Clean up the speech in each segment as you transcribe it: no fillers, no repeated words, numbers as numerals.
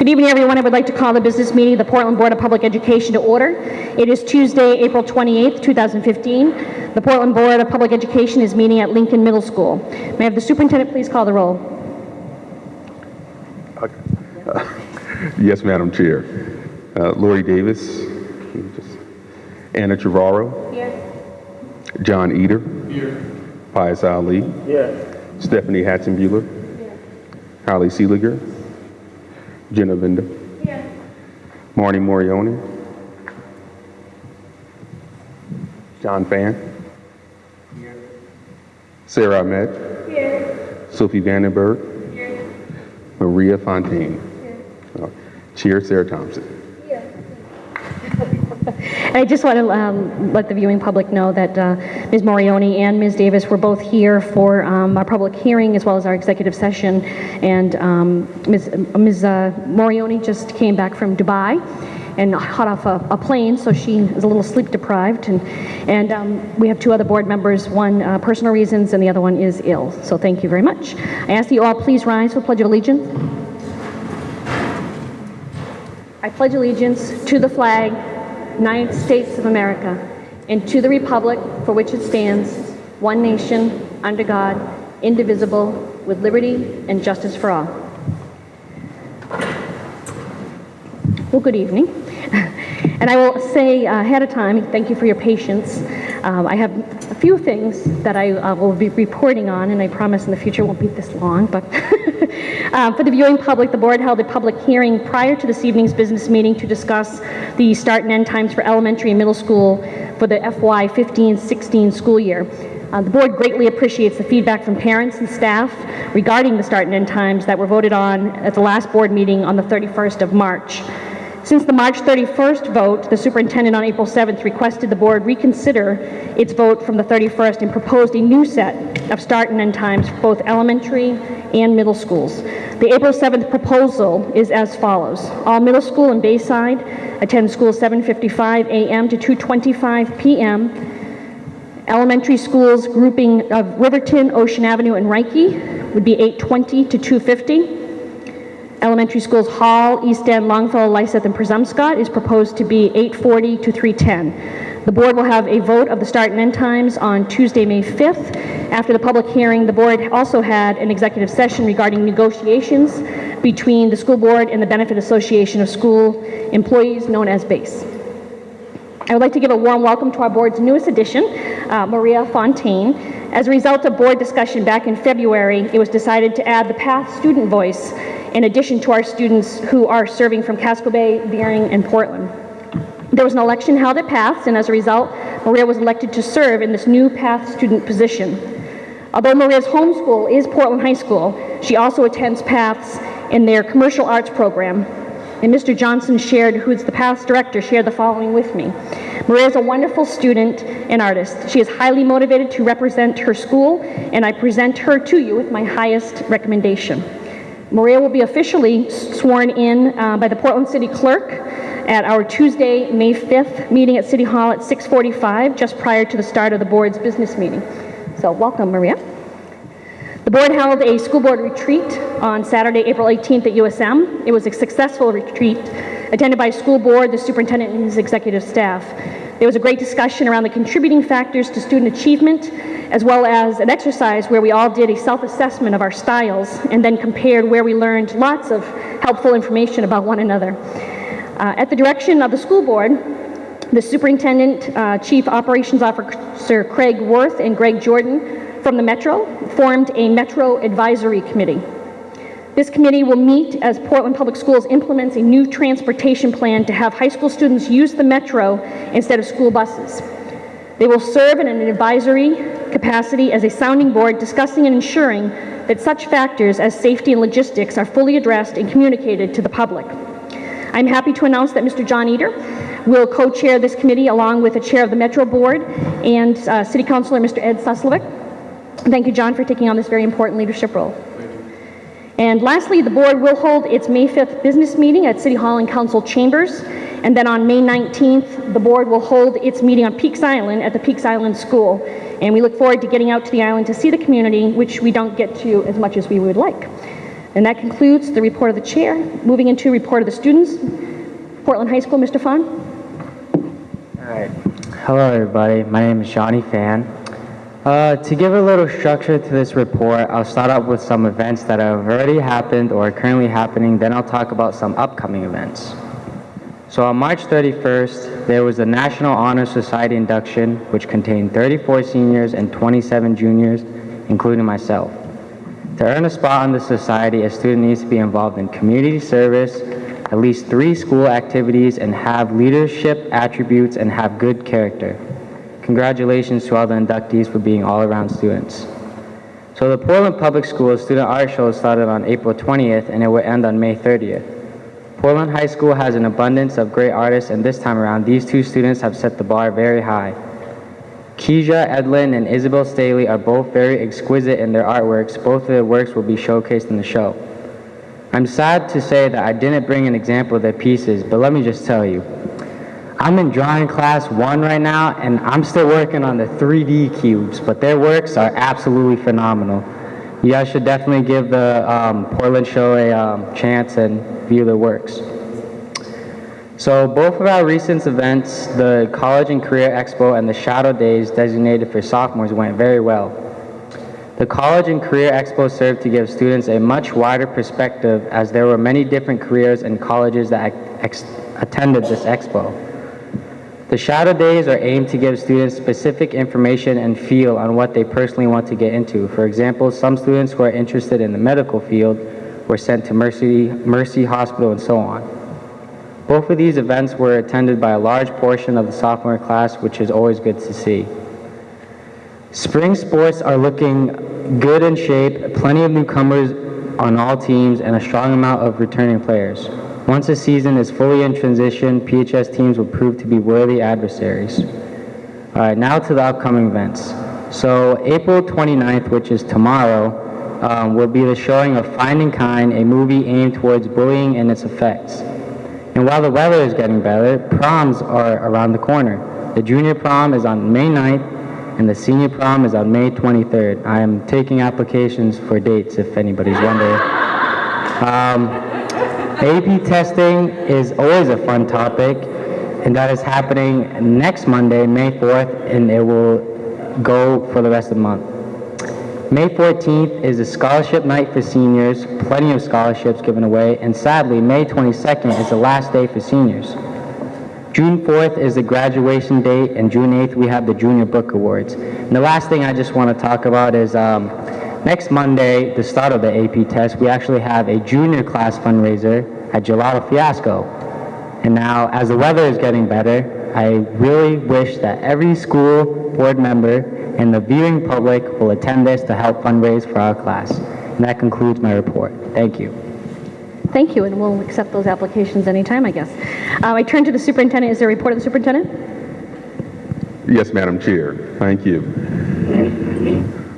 Good evening, everyone. I would like to call the business meeting of the Portland Board of Public Education to order. It is Tuesday, April 28th, 2015. The Portland Board of Public Education is meeting at Lincoln Middle School. May I have the superintendent please call the roll? Yes, Madam Chair. Lori Davis, Anna Trevorrow, Here. John Eder, Here. Pius Ali, Yes. Stephanie Hatzenbuehler, Holly Seeliger, Jenna Vinda, Marnie Morioni, John Fan, Sarah Ahmed, Sophie Vandenberg, Maria Fontaine, Chair Sarah Thompson. I just want to let the viewing public know that Ms. Morioni and Ms. Davis were both here for our public hearing as well as our executive session, and Ms. Morioni just came back from Dubai and hot off a plane, so she is a little sleep deprived, and we have two other board members, one personal reasons and the other one is ill, so thank you very much. I ask that you all please rise for Pledge of Allegiance. I pledge allegiance to the flag United States of America, and to the republic for which it stands, one nation, under God, indivisible, with liberty and justice for all. Well, good evening. And I will say ahead of time, thank you for your patience. I have a few things that I will be reporting on, and I promise in the future it won't be this long, but for the viewing public, the board held a public hearing prior to this evening's business meeting to discuss the start and end times for elementary and middle school for the FY 15-16 school year. The board greatly appreciates the feedback from parents and staff regarding the start and end times that were voted on at the last board meeting on the 31st of March. Since the March 31st vote, the superintendent on April 7th requested the board reconsider its vote from the 31st and proposed a new set of start and end times for both elementary and middle schools. The April 7th proposal is as follows. All middle school in Bayside attend school 7:55 a.m. to 2:25 p.m. Elementary schools grouping of Riverton, Ocean Avenue, and Reiki would be 8:20 to 2:50. Elementary schools Hall, East End, Longfellow, Lyseth, and Presumpscot is proposed to be 8:40 to 3:10. The board will have a vote of the start and end times on Tuesday, May 5th. After the public hearing, the board also had an executive session regarding negotiations between the school board and the Benefit Association of School Employees, known as BASE. I would like to give a warm welcome to our board's newest addition, Maria Fontaine. As a result of board discussion back in February, it was decided to add the PATH student voice in addition to our students who are serving from Casco Bay, Deering, and Portland. There was an election held at PATH, and as a result, Maria was elected to serve in this new PATH student position. Although Maria's home school is Portland High School, she also attends PATHs in their commercial arts program. And Mr. Johnson who is the PATH's director, shared the following with me. Maria is a wonderful student and artist. She is highly motivated to represent her school, and I present her to you with my highest recommendation. Maria will be officially sworn in by the Portland City Clerk at our Tuesday, May 5th meeting at City Hall at 6:45, just prior to the start of the board's business meeting. So welcome, Maria. The board held a school board retreat on Saturday, April 18th at USM. It was a successful retreat attended by school board, the superintendent, and his executive staff. There was a great discussion around the contributing factors to student achievement, as well as an exercise where we all did a self-assessment of our styles and then compared where we learned lots of helpful information about one another. At the direction of the school board, the superintendent, Chief Operations Officer Craig Worth and Greg Jordan from the Metro formed a Metro Advisory Committee. This committee will meet as Portland Public Schools implements a new transportation plan to have high school students use the Metro instead of school buses. They will serve in an advisory capacity as a sounding board, discussing and ensuring that such factors as safety and logistics are fully addressed and communicated to the public. I'm happy to announce that Mr. John Eder will co-chair this committee along with the chair of the Metro Board and City Councilor Mr. Ed Suslovic. Thank you, John, for taking on this very important leadership role. And lastly, the board will hold its May 5th business meeting at City Hall and Council Chambers. And then on May 19th, the board will hold its meeting on Peaks Island at the Peaks Island School. And we look forward to getting out to the island to see the community, which we don't get to as much as we would like. And that concludes the report of the chair. Moving into report of the students. Portland High School, Mr. Fahn. All right. Hello, everybody. My name is Johnny Fan. To give a little structure to this report, I'll start off with some events that have already happened or are currently happening. Then I'll talk about some upcoming events. So on March 31st, there was the National Honor Society induction, which contained 34 seniors and 27 juniors, including myself. To earn a spot on the society, a student needs to be involved in community service, at least 3 school activities, and have leadership attributes and have good character. Congratulations to all the inductees for being all-around students. So the Portland Public Schools Student Art Show started on April 20th and it will end on May 30th. Portland High School has an abundance of great artists, and this time around, these 2 students have set the bar very high. Keisha Edlin and Isabel Staley are both very exquisite in their artworks. Both of their works will be showcased in the show. I'm sad to say that I didn't bring an example of their pieces, but let me just tell you, I'm in drawing class 1 right now, and I'm still working on the 3D cubes, but their works are absolutely phenomenal. You guys should definitely give the Portland show a chance and view their works. So both of our recent events, the College and Career Expo and the Shadow Days designated for sophomores, went very well. The College and Career Expo served to give students a much wider perspective, as there were many different careers and colleges that attended this expo. The Shadow Days are aimed to give students specific information and feel on what they personally want to get into. For example, some students who are interested in the medical field were sent to Mercy Hospital and so on. Both of these events were attended by a large portion of the sophomore class, which is always good to see. Spring sports are looking good in shape, plenty of newcomers on all teams, and a strong amount of returning players. Once the season is fully in transition, PHS teams will prove to be worthy adversaries. All right, now to the upcoming events. So April 29th, which is tomorrow, will be the showing of Finding Kind, a movie aimed towards bullying and its effects. And while the weather is getting better, proms are around the corner. The junior prom is on May 9th, and the senior prom is on May 23rd. I am taking applications for dates if anybody's wondering. AP testing is always a fun topic, and that is happening next Monday, May 4th, and it will go for the rest of the month. May 14th is a scholarship night for seniors, plenty of scholarships given away, and sadly, May 22nd is the last day for seniors. June 4th is the graduation date, and June 8th we have the Junior Book Awards. And the last thing I just want to talk about is next Monday, the start of the AP test, we actually have a junior class fundraiser at Gelato Fiasco. And now, as the weather is getting better, I really wish that every school board member and the viewing public will attend this to help fundraise for our class. And that concludes my report. Thank you. Thank you, and we'll accept those applications anytime, I guess. I turn to the superintendent. Is there a report of the superintendent? Yes, Madam Chair. Thank you.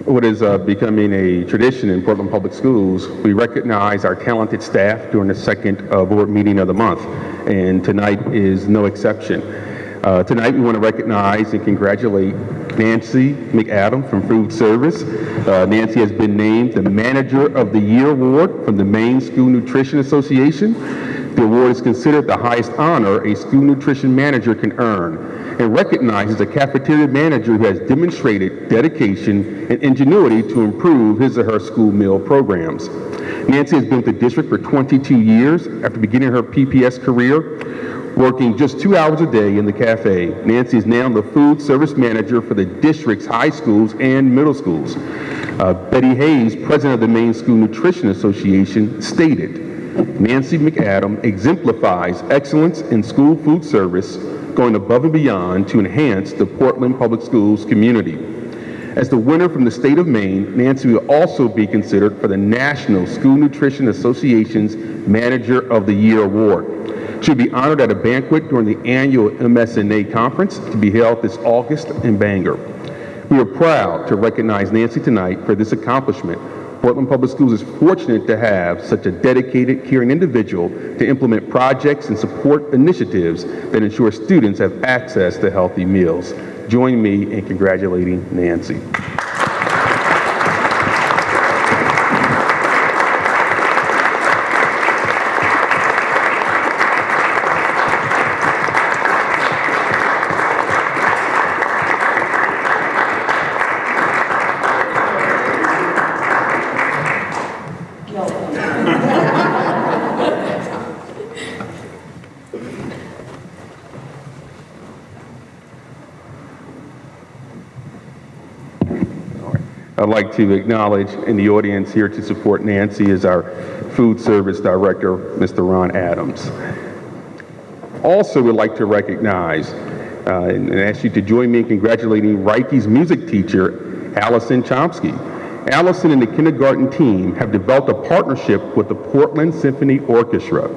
What is becoming a tradition in Portland Public Schools, we recognize our talented staff during the second board meeting of the month, and tonight is no exception. Tonight we want to recognize and congratulate Nancy McAdam from Food Service. Nancy has been named the Manager of the Year Award from the Maine School Nutrition Association. The award is considered the highest honor a school nutrition manager can earn, and recognizes a cafeteria manager who has demonstrated dedication and ingenuity to improve his or her school meal programs. Nancy has been with the district for 22 years. After beginning her PPS career, working just 2 hours a day in the cafe, Nancy is now the food service manager for the district's high schools and middle schools. Betty Hayes, president of the Maine School Nutrition Association, stated, Nancy McAdam exemplifies excellence in school food service, going above and beyond to enhance the Portland Public Schools community. As the winner from the state of Maine, Nancy will also be considered for the National School Nutrition Association's Manager of the Year Award. She'll be honored at a banquet during the annual MSNA conference to be held this August in Bangor. We are proud to recognize Nancy tonight for this accomplishment. Portland Public Schools is fortunate to have such a dedicated, caring individual to implement projects and support initiatives that ensure students have access to healthy meals. Join me in congratulating Nancy. I'd like to acknowledge in the audience here to support Nancy is our food service director, Mr. Ron Adams. Also would like to recognize and ask you to join me in congratulating Reiki's music teacher, Allison Chomsky. Allison and the kindergarten team have developed a partnership with the Portland Symphony Orchestra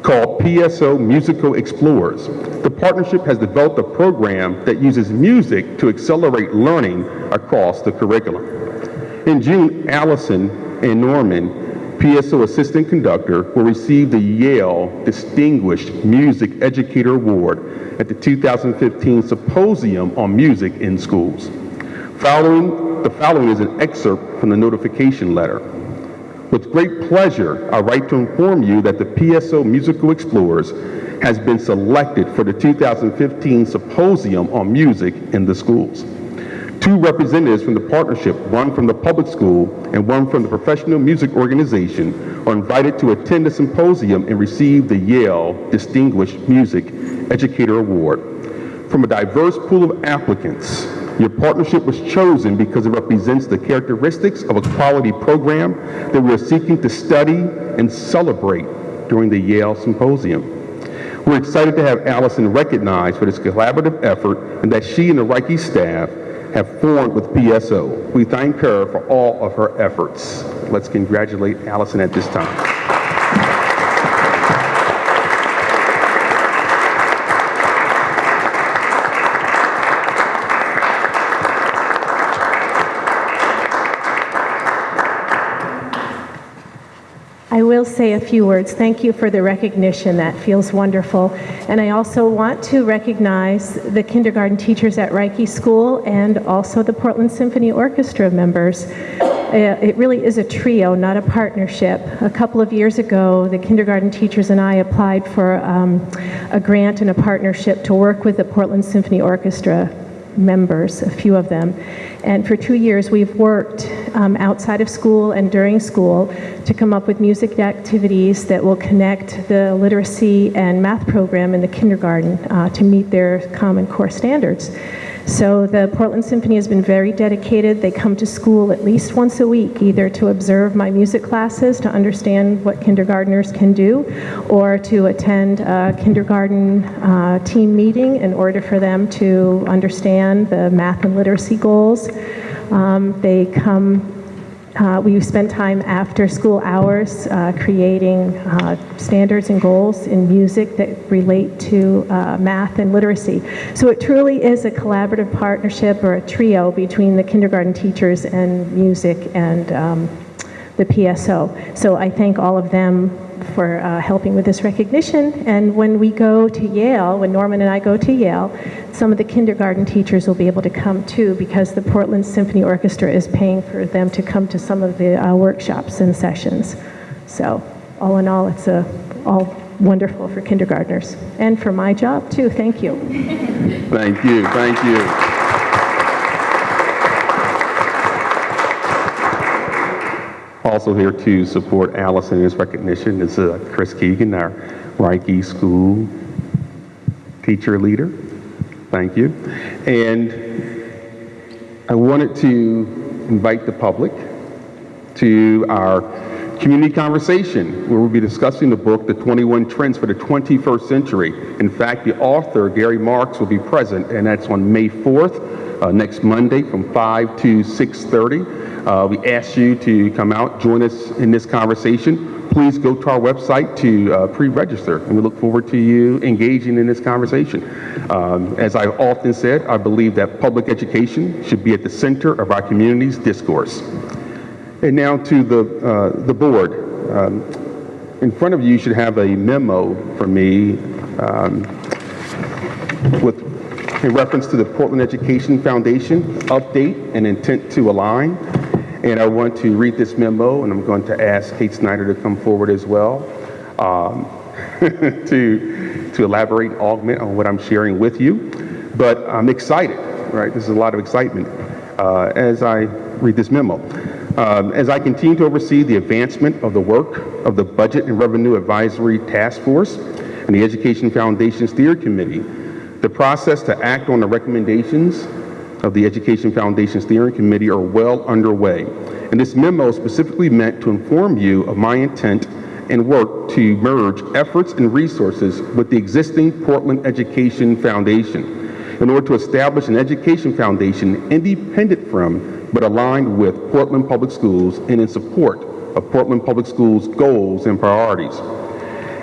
called PSO Musical Explorers. The partnership has developed a program that uses music to accelerate learning across the curriculum. In June, Allison and Norman, PSO assistant conductor, will receive the Yale Distinguished Music Educator Award at the 2015 Symposium on Music in Schools. The following is an excerpt from the notification letter. With great pleasure, I write to inform you that the PSO Musical Explorers has been selected for the 2015 Symposium on Music in the Schools. 2 representatives from the partnership, one from the public school and one from the professional music organization, are invited to attend the symposium and receive the Yale Distinguished Music Educator Award. From a diverse pool of applicants, your partnership was chosen because it represents the characteristics of a quality program that we are seeking to study and celebrate during the Yale Symposium. We're excited to have Allison recognized for this collaborative effort and that she and the Reiki staff have formed with PSO. We thank her for all of her efforts. Let's congratulate Allison at this time. I will say a few words. Thank you for the recognition. That feels wonderful. And I also want to recognize the kindergarten teachers at Reiki School and also the Portland Symphony Orchestra members. It really is a trio, not a partnership. A couple of years ago, the kindergarten teachers and I applied for a grant and a partnership to work with the Portland Symphony Orchestra members, a few of them. And for 2 years, we've worked outside of school and during school to come up with music activities that will connect the literacy and math program in the kindergarten to meet their Common Core standards. So the Portland Symphony has been very dedicated. They come to school at least once a week, either to observe my music classes to understand what kindergartners can do, or to attend a kindergarten team meeting in order for them to understand the math and literacy goals. They come. We spend time after school hours creating standards and goals in music that relate to math and literacy. So it truly is a collaborative partnership or a trio between the kindergarten teachers and music and the PSO. So I thank all of them for helping with this recognition. And when we go to Yale, when Norman and I go to Yale, some of the kindergarten teachers will be able to come too, because the Portland Symphony Orchestra is paying for them to come to some of the workshops and sessions. So all in all, it's all wonderful for kindergartners and for my job too. Thank you. Thank you, thank you. Also here to support Allison in this recognition is Chris Keegan, our Reiki School teacher leader. Thank you. And I wanted to invite the public to our community conversation where we'll be discussing the book, The 21 Trends for the 21st Century. In fact, the author, Gary Marks, will be present, and that's on May 4th, next Monday from 5 to 6:30. We ask you to come out, join us in this conversation. Please go to our website to pre-register, and we look forward to you engaging in this conversation. As I've often said, I believe that public education should be at the center of our community's discourse. And now to the board. In front of you should have a memo from me in reference to the Portland Education Foundation update and intent to align. And I want to read this memo, and I'm going to ask Kate Snyder to come forward as well to elaborate and augment on what I'm sharing with you. But I'm excited, right? There's a lot of excitement as I read this memo. As I continue to oversee the advancement of the work of the Budget and Revenue Advisory Task Force and the Education Foundation Steering Committee, the process to act on the recommendations of the Education Foundation Steering Committee are well underway. And this memo is specifically meant to inform you of my intent and work to merge efforts and resources with the existing Portland Education Foundation in order to establish an education foundation independent from but aligned with Portland Public Schools and in support of Portland Public Schools' goals and priorities.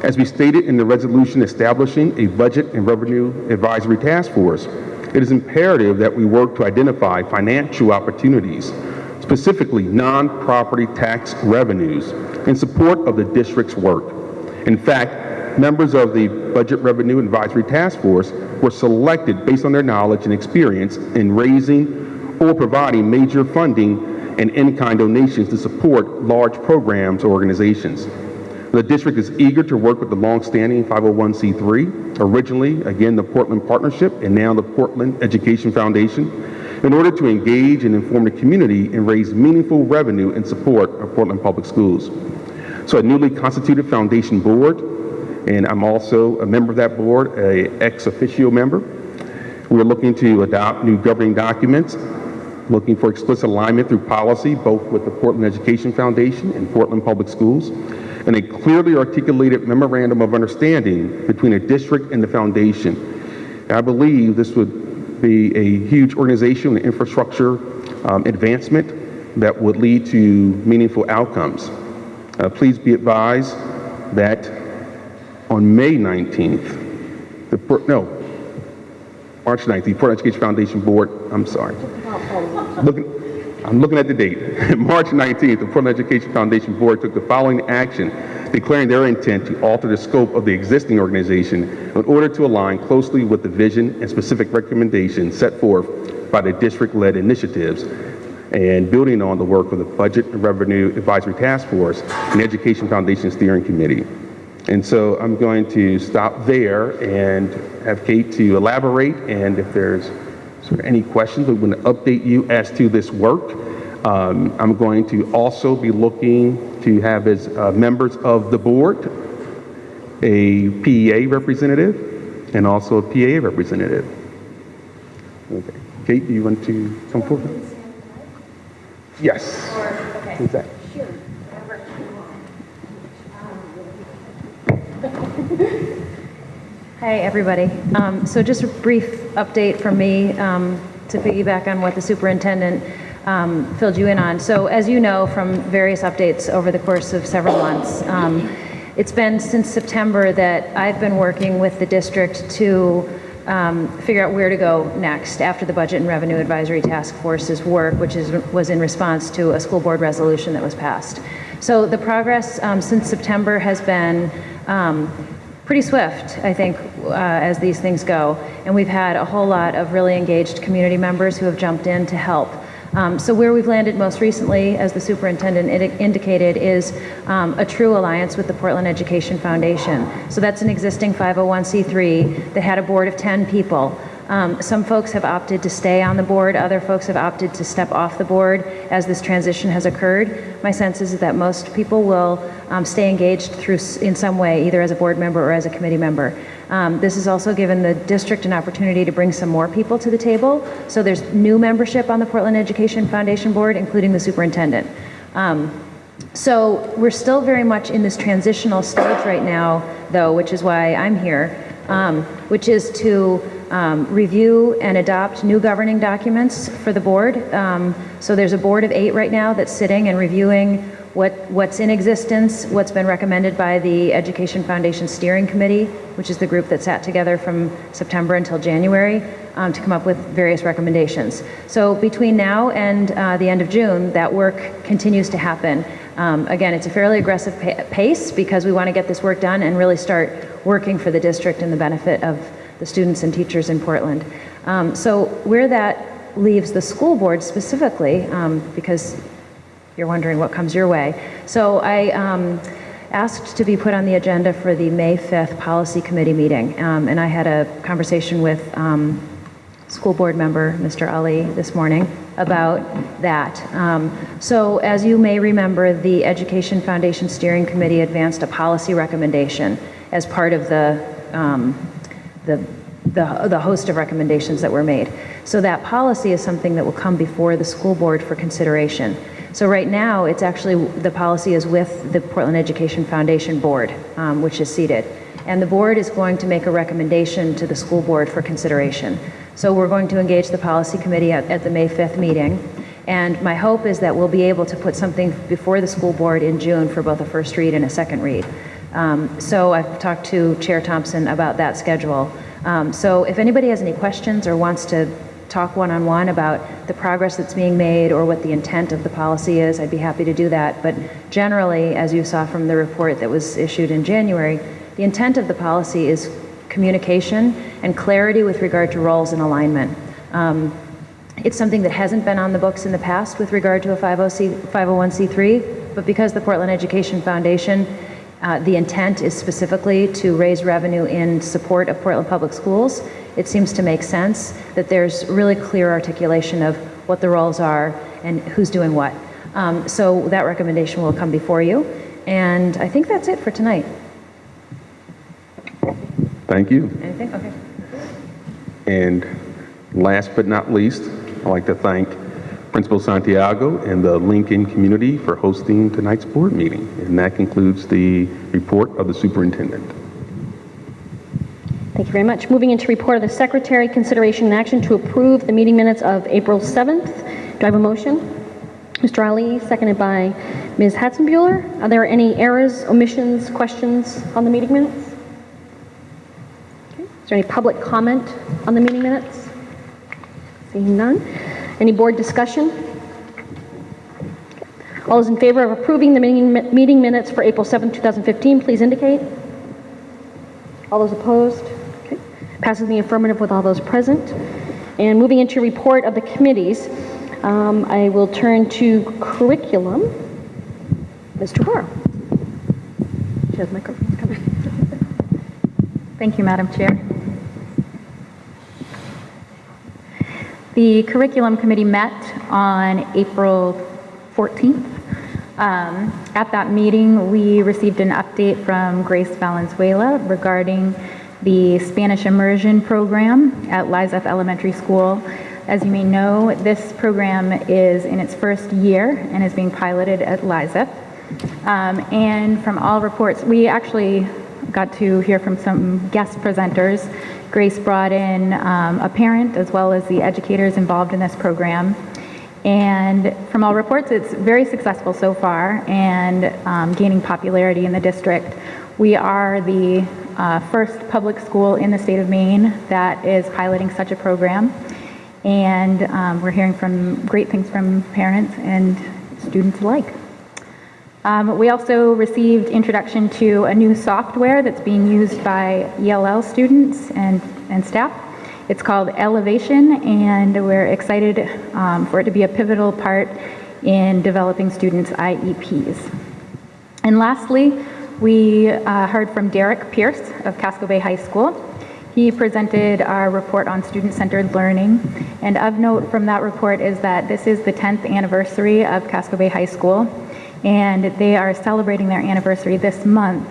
As we stated in the resolution establishing a Budget and Revenue Advisory Task Force, it is imperative that we work to identify financial opportunities, specifically non-property tax revenues, in support of the district's work. In fact, members of the Budget Revenue Advisory Task Force were selected based on their knowledge and experience in raising or providing major funding and in-kind donations to support large programs or organizations. The district is eager to work with the long-standing 501c3, originally, again, the Portland Partnership, and now the Portland Education Foundation, in order to engage and inform the community and raise meaningful revenue in support of Portland Public Schools. So a newly constituted foundation board, and I'm also a member of that board, an ex officio member. We're looking to adopt new governing documents, looking for explicit alignment through policy, both with the Portland Education Foundation and Portland Public Schools, and a clearly articulated memorandum of understanding between the district and the foundation. I believe this would be a huge organizational and infrastructure advancement that would lead to meaningful outcomes. Please be advised that on May 19th, March 9th, the Portland Education Foundation Board, I'm sorry. I'm looking at the date. March 19th, the Portland Education Foundation Board took the following action, declaring their intent to alter the scope of the existing organization in order to align closely with the vision and specific recommendations set forth by the district-led initiatives and building on the work of the Budget and Revenue Advisory Task Force and Education Foundation Steering Committee. And so I'm going to stop there and have Kate to elaborate, and if there's sort of any questions, we want to update you as to this work. I'm going to also be looking to have as members of the board a PEA representative and also a PA representative. Okay. Kate, do you want to come forward? Yes. Okay. Who's that? Sure. Whatever you want. Hi, everybody. So just a brief update from me to piggyback on what the superintendent filled you in on. So as you know from various updates over the course of several months, it's been since September that I've been working with the district to figure out where to go next after the Budget and Revenue Advisory Task Force's work, which was in response to a school board resolution that was passed. So the progress since September has been pretty swift, I think, as these things go. And we've had a whole lot of really engaged community members who have jumped in to help. So where we've landed most recently, as the superintendent indicated, is a true alliance with the Portland Education Foundation. So that's an existing 501c3 that had a board of 10 people. Some folks have opted to stay on the board, other folks have opted to step off the board as this transition has occurred. My sense is that most people will stay engaged in some way, either as a board member or as a committee member. This has also given the district an opportunity to bring some more people to the table. So there's new membership on the Portland Education Foundation board, including the superintendent. So we're still very much in this transitional stage right now, though, which is why I'm here, which is to review and adopt new governing documents for the board. So there's a board of 8 right now that's sitting and reviewing what's in existence, what's been recommended by the Education Foundation Steering Committee, which is the group that sat together from September until January to come up with various recommendations. So between now and the end of June, that work continues to happen. Again, it's a fairly aggressive pace because we want to get this work done and really start working for the district and the benefit of the students and teachers in Portland. So where that leaves the school board specifically, because you're wondering what comes your way. So I asked to be put on the agenda for the May 5th Policy Committee meeting, and I had a conversation with school board member Mr. Ali this morning about that. So as you may remember, the Education Foundation Steering Committee advanced a policy recommendation as part of the host of recommendations that were made. So that policy is something that will come before the school board for consideration. So right now, it's actually, the policy is with the Portland Education Foundation Board, which is seated. And the board is going to make a recommendation to the school board for consideration. So we're going to engage the policy committee at the May 5th meeting. And my hope is that we'll be able to put something before the school board in June for both a first read and a second read. So I've talked to Chair Thompson about that schedule. So if anybody has any questions or wants to talk one-on-one about the progress that's being made or what the intent of the policy is, I'd be happy to do that. But generally, as you saw from the report that was issued in January, the intent of the policy is communication and clarity with regard to roles and alignment. It's something that hasn't been on the books in the past with regard to a 501c3, but because the Portland Education Foundation, the intent is specifically to raise revenue in support of Portland Public Schools, it seems to make sense that there's really clear articulation of what the roles are and who's doing what. So that recommendation will come before you. And I think that's it for tonight. Thank you. Anything? Okay. And last but not least, I'd like to thank Principal Santiago and the Lincoln community for hosting tonight's board meeting. And that concludes the report of the superintendent. Thank you very much. Moving into report of the secretary, consideration and action to approve the meeting minutes of April 7th. Do I have a motion? Mr. Ali, seconded by Ms. Hatzenbuehler. Are there any errors, omissions, questions on the meeting minutes? Okay. Is there any public comment on the meeting minutes? Seeing none. Any board discussion? All those in favor of approving the meeting minutes for April 7th, 2015, please indicate. All those opposed? Okay. Passes in the affirmative with all those present. And moving into report of the committees, I will turn to curriculum. Ms. Trevor. She has microphones coming. Thank you, Madam Chair. The Curriculum Committee met on April 14th. At that meeting, we received an update from Grace Valenzuela regarding the Spanish immersion program at Lizeth Elementary School. As you may know, this program is in its first year and is being piloted at Lizeth. And from all reports, we actually got to hear from some guest presenters. Grace brought in a parent as well as the educators involved in this program. And from all reports, it's very successful so far and gaining popularity in the district. We are the first public school in the state of Maine that is piloting such a program. And we're hearing from great things from parents and students alike. We also received introduction to a new software that's being used by ELL students and staff. It's called Elevation, and we're excited for it to be a pivotal part in developing students' IEPs. And lastly, we heard from Derek Pierce of Casco Bay High School. He presented our report on student-centered learning, and of note from that report is that this is the 10th anniversary of Casco Bay High School, and they are celebrating their anniversary this month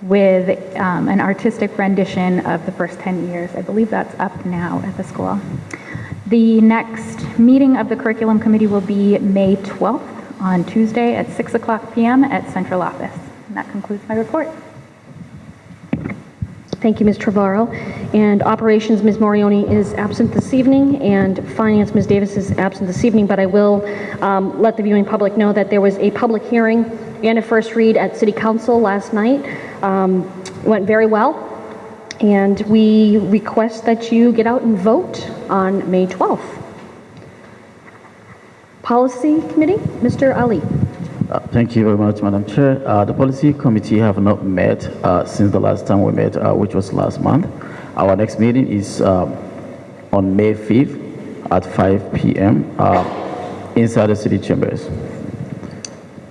with an artistic rendition of the first 10 years. I believe that's up now at the school. The next meeting of the Curriculum Committee will be May 12th on Tuesday at 6 o'clock p.m. at Central Office. And that concludes my report. Thank you, Ms. Trevorrow. And Operations, Ms. Morioni is absent this evening, and Finance, Ms. Davis is absent this evening, but I will let the viewing public know that there was a public hearing and a first read at City Council last night. Went very well, and we request that you get out and vote on May 12th. Policy Committee, Mr. Ali. Thank you very much, Madam Chair. The Policy Committee have not met since the last time we met, which was last month. Our next meeting is on May 5th at 5 p.m. Inside the City Chambers.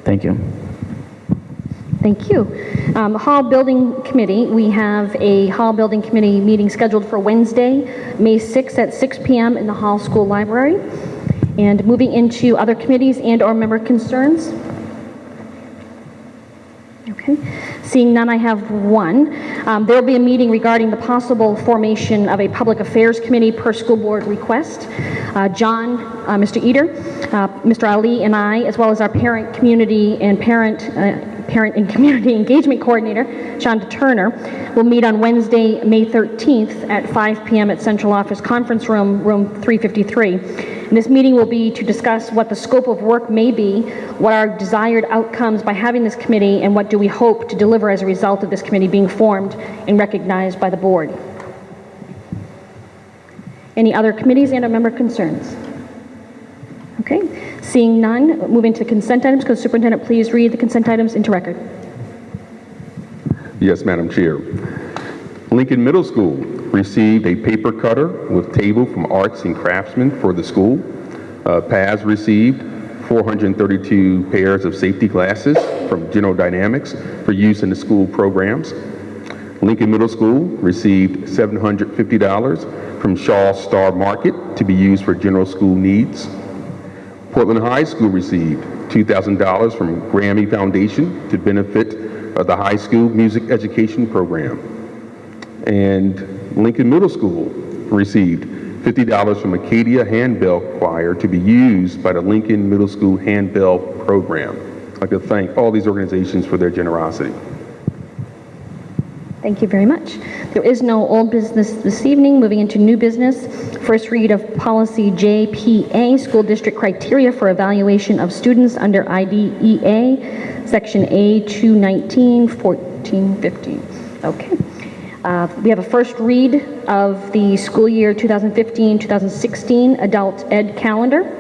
Thank you. Thank you. Hall Building Committee, we have a Hall Building Committee meeting scheduled for Wednesday, May 6th at 6 p.m. in the Hall School Library. And moving into other committees and or member concerns. Okay. Seeing none, I have one. There will be a meeting regarding the possible formation of a public affairs committee per school board request. John, Mr. Eder, Mr. Ali, and I, as well as our parent community and parent and community engagement coordinator, Shonda Turner, will meet on Wednesday, May 13th at 5 p.m. at Central Office Conference Room, room 353. And this meeting will be to discuss what the scope of work may be, what are desired outcomes by having this committee, and what do we hope to deliver as a result of this committee being formed and recognized by the board. Any other committees and or member concerns? Okay, seeing none, moving to consent items. Could the superintendent please read the consent items into record? Yes, Madam Chair. Lincoln Middle School received a paper cutter with table from Arts and Craftsmen for the school. PAS received 432 pairs of safety glasses from General Dynamics for use in the school programs. Lincoln Middle School received $750 from Shaw Star Market to be used for general school needs. Portland High School received $2,000 from Grammy Foundation to benefit the high school music education program. And Lincoln Middle School received $50 from Acadia Handbell Choir to be used by the Lincoln Middle School Handbell program. I'd like to thank all these organizations for their generosity. Thank you very much. There is no old business this evening. Moving into new business. First read of policy JPA, school district criteria for evaluation of students under IDEA, section A219, 14, 15. Okay. We have a first read of the school year 2015-2016 adult ed calendar.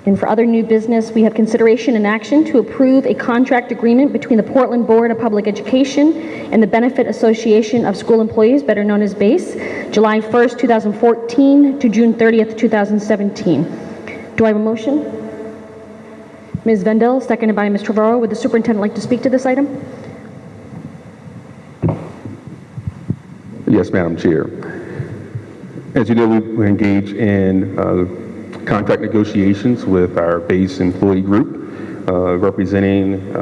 And for other new business, we have consideration and action to approve a contract agreement between the Portland Board of Public Education and the Benefit Association of School Employees, better known as BASE, July 1st, 2014 to June 30th, 2017. Do I have a motion? Ms. Vendel, seconded by Ms. Trevorrow. Would the superintendent like to speak to this item? Yes, Madam Chair. As you know, we engage in contract negotiations with our base employee group, representing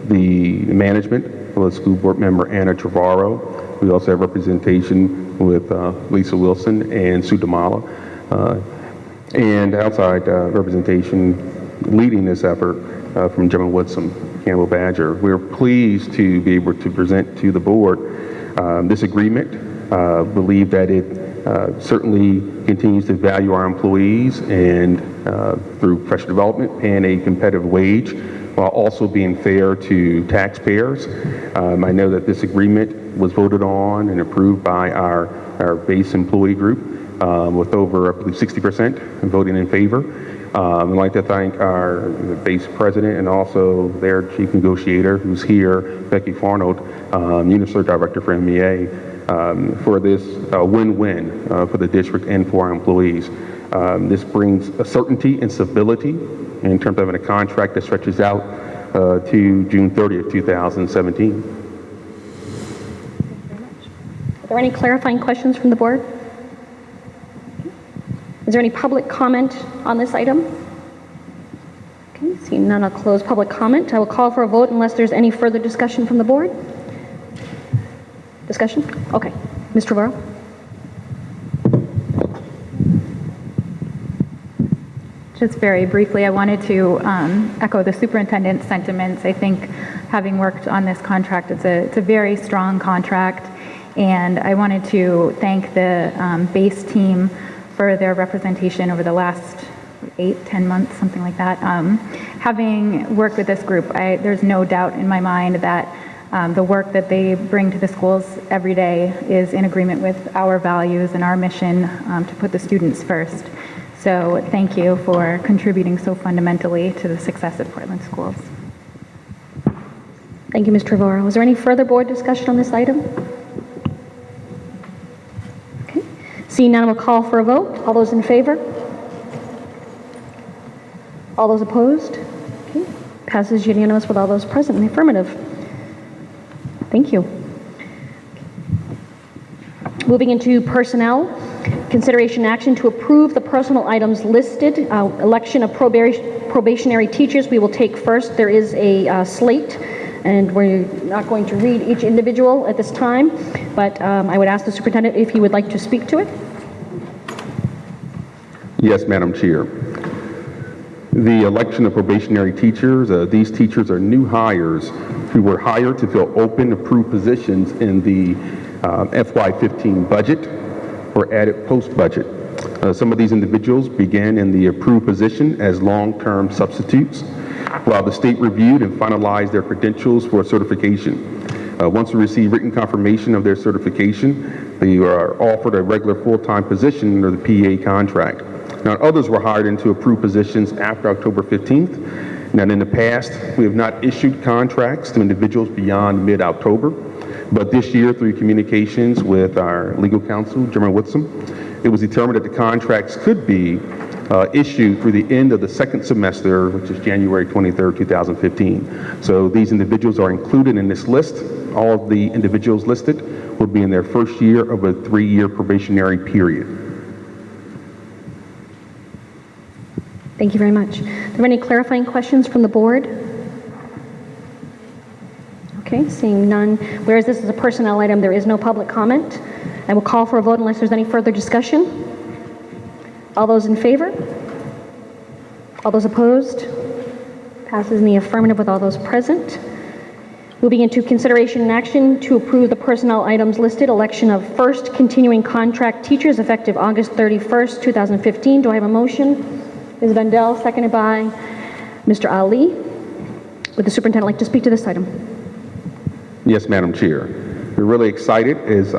the management, with school board member Anna Trevorrow. We also have representation with Lisa Wilson and Sue Damala, and outside representation leading this effort from Gemma Woodsum, Campbell Badger. We're pleased to be able to present to the board this agreement. Believe that it certainly continues to value our employees and through professional development and a competitive wage while also being fair to taxpayers. I know that this agreement was voted on and approved by our base employee group with over, I believe, 60% voting in favor. I'd like to thank our base president and also their chief negotiator, who's here, Becky Farnold, UNICEF director for MEA, for this win-win for the district and for our employees. This brings a certainty and stability in terms of having a contract that stretches out to June 30th, 2017. Are there any clarifying questions from the board? Is there any public comment on this item? Okay, seeing none, I'll close public comment. I will call for a vote unless there's any further discussion from the board. Discussion? Okay. Ms. Trevorrow? Just very briefly, I wanted to echo the superintendent's sentiments. I think having worked on this contract, it's a very strong contract, and I wanted to thank the base team for their representation over the last 8-10 months, something like that. Having worked with this group, there's no doubt in my mind that the work that they bring to the schools every day is in agreement with our values and our mission to put the students first. So thank you for contributing so fundamentally to the success of Portland schools. Thank you, Ms. Trevorrow. Is there any further board discussion on this item? Okay. Seeing none, we'll call for a vote. All those in favor? All those opposed? Okay. Passes unanimous with all those present in the affirmative. Thank you. Moving into personnel, consideration action to approve the personal items listed. Election of probationary teachers we will take first. There is a slate and we're not going to read each individual at this time, but I would ask the superintendent if he would like to speak to it. Yes, Madam Chair. The election of probationary teachers, these teachers are new hires who were hired to fill open approved positions in the FY15 budget or added post-budget. Some of these individuals began in the approved position as long-term substitutes, while the state reviewed and finalized their credentials for certification. Once we receive written confirmation of their certification, they are offered a regular full-time position under the PA contract. Now, others were hired into approved positions after October 15th. Now, in the past, we have not issued contracts to individuals beyond mid-October, but this year, through communications with our legal counsel, Jeremy Whitson, it was determined that the contracts could be issued through the end of the second semester, which is January 23rd, 2015. So these individuals are included in this list. All of the individuals listed will be in their first year of a 3-year probationary period. Thank you very much. Are there any clarifying questions from the board? Okay, seeing none. Whereas this is a personnel item, there is no public comment. I will call for a vote unless there's any further discussion. All those in favor? All those opposed? Passes in the affirmative with all those present. Moving into consideration and action to approve the personnel items listed, election of first continuing contract teachers effective August 31st, 2015. Do I have a motion? Ms. Vendel, seconded by Mr. Ali. Would the superintendent like to speak to this item? Yes, Madam Chair. We're really excited as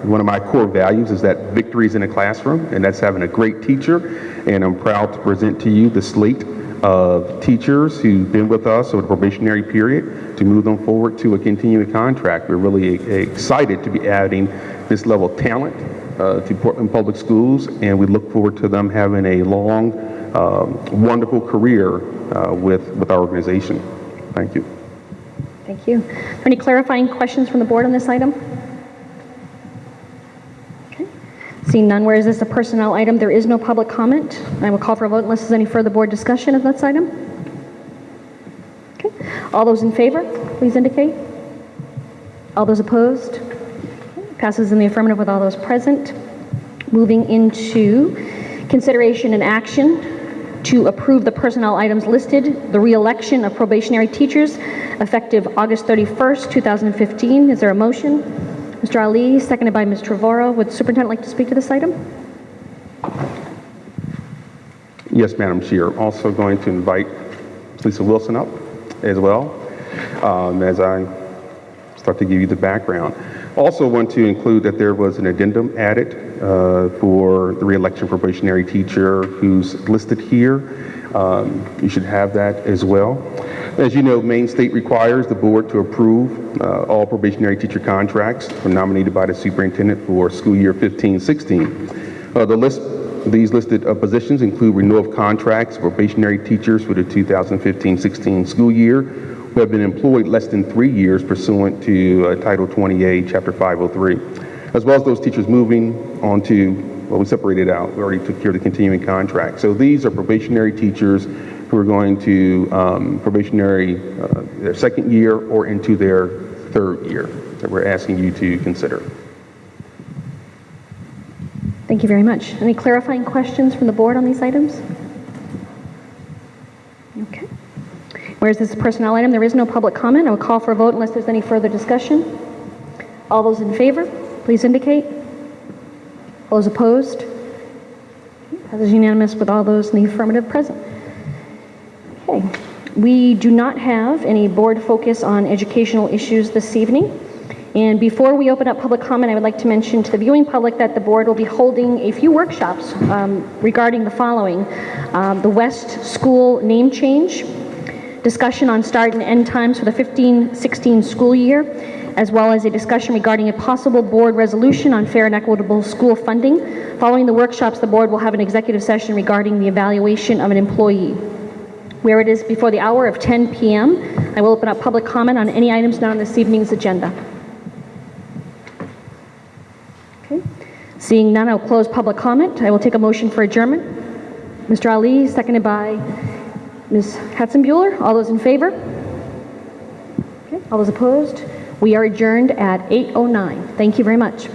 one of my core values is that victory is in the classroom, and that's having a great teacher. And I'm proud to present to you the slate of teachers who've been with us over the probationary period to move them forward to a continuing contract. We're really excited to be adding this level of talent to Portland Public Schools, and we look forward to them having a long, wonderful career with our organization. Thank you. Thank you. Any clarifying questions from the board on this item? Okay. Seeing none, whereas this is a personnel item, there is no public comment. I will call for a vote unless there's any further board discussion of this item. Okay. All those in favor, please indicate. All those opposed? Okay. Passes in the affirmative with all those present. Moving into consideration and action to approve the personnel items listed, the re-election of probationary teachers effective August 31st, 2015. Is there a motion? Mr. Ali, seconded by Ms. Trevorrow. Would the superintendent like to speak to this item? Yes, Madam Chair. Also going to invite Lisa Wilson up as well as I start to give you the background. Also want to include that there was an addendum added for the re-election probationary teacher who's listed here. You should have that as well. As you know, Maine State requires the board to approve all probationary teacher contracts nominated by the superintendent for school year 15-16. These listed positions include renewal of contracts for probationary teachers for the 2015-16 school year who have been employed less than 3 years pursuant to Title 28, Chapter 503, as well as those teachers moving on to, well, we separated out. We already took care of the continuing contract. So these are probationary teachers who are going to probationary their second year or into their third year that we're asking you to consider. Thank you very much. Any clarifying questions from the board on these items? Okay. Whereas this is a personnel item, there is no public comment. I will call for a vote unless there's any further discussion. All those in favor, please indicate. All those opposed? Passes unanimous with all those in the affirmative present. Okay. We do not have any board focus on educational issues this evening. And before we open up public comment, I would like to mention to the viewing public that the board will be holding a few workshops regarding the following. The West School name change, discussion on start and end times for the 15-16 school year, as well as a discussion regarding a possible board resolution on fair and equitable school funding. Following the workshops, the board will have an executive session regarding the evaluation of an employee. Where it is before the hour of 10 p.m., I will open up public comment on any items not on this evening's agenda. Okay. Seeing none, I will close public comment. I will take a motion for adjournment. Mr. Ali, seconded by Ms. Katzenbuehler. All those in favor? All those opposed? We are adjourned at 8:09. Thank you very much.